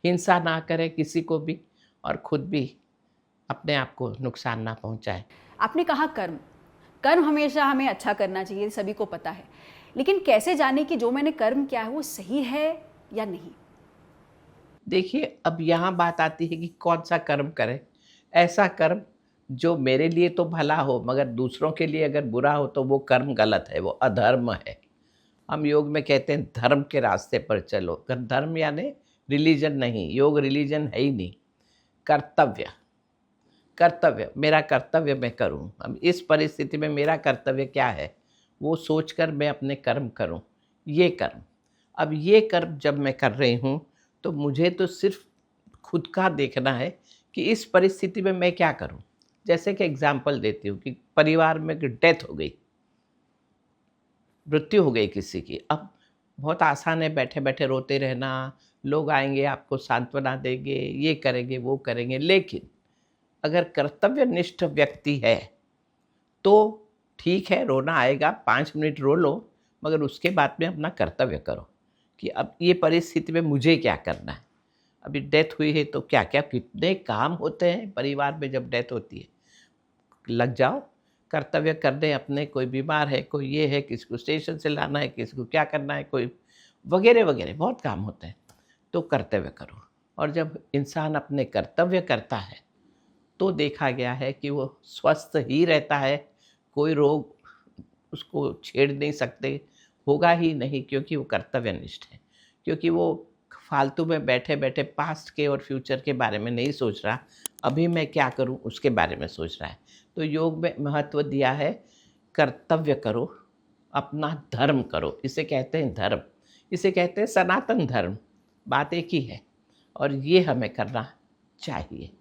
हिंसा ना करे किसी को भी और खुद भी अपने आप को नुकसान ना पहुंचाए। आपने कहा कर्म, कर्म हमेशा हमें अच्छा करना चाहिए, सभी को पता है, लेकिन कैसे जाने कि जो मैंने कर्म किया है वो सही है या नहीं? देखिए, अब यहाँ बात आती है कि कौन सा कर्म करें। ऐसा कर्म जो मेरे लिए तो भला हो मगर दूसरों के लिए अगर बुरा हो तो वो कर्म गलत है, वो अधर्म है। हम योग में कहते हैं धर्म के रास्ते पर चलो। धर्म यानी रिलीजन नहीं, योग रिलीजन है ही नहीं। कर्तव्य, कर्तव्य मेरा कर्तव्य मैं करूं। अब इस परिस्थिति में मेरा कर्तव्य क्या है वो सोचकर मैं अपने कर्म करूं। ये कर्म, अब ये कर्म जब मैं कर रही हूं तो मुझे तो सिर्फ खुद का देखना है कि इस परिस्थिति में मैं क्या करूं। जैसे कि एग्जाम्पल देती हूँ कि परिवार में डेथ हो गई, मृत्यु हो गई किसी की। अब बहुत आसान है बैठे बैठे रोते रहना, लोग आएंगे आपको सांत्वना देंगे, ये करेंगे वो करेंगे। लेकिन अगर कर्तव्यनिष्ठ व्यक्ति है तो ठीक है, रोना आएगा, 5 मिनट रो लो, मगर उसके बाद में अपना कर्तव्य करो कि अब ये परिस्थिति में मुझे क्या करना है। अभी डेथ हुई है तो क्या क्या कितने काम होते हैं परिवार में जब डेथ होती है। लग जाओ कर्तव्य करने अपने। कोई बीमार है, कोई ये है, किसी को स्टेशन से लाना है, किसी को क्या करना है, कोई वगैरह वगैरह बहुत काम होते हैं। तो कर्तव्य करो। और जब इंसान अपने कर्तव्य करता है तो देखा गया है कि वो स्वस्थ ही रहता है। कोई रोग उसको छेड़ नहीं सकते, होगा ही नहीं, क्योंकि वो कर्तव्यनिष्ठ है। क्योंकि वो फालतू में बैठे-बैठे पास्ट के और फ्यूचर के बारे में नहीं सोच रहा, अभी मैं क्या करूँ उसके बारे में सोच रहा है। तो योग में महत्व दिया है, कर्तव्य करो, अपना धर्म करो। इसे कहते हैं धर्म, इसे कहते हैं सनातन धर्म। बात एक ही है और ये हमें करना चाहिए।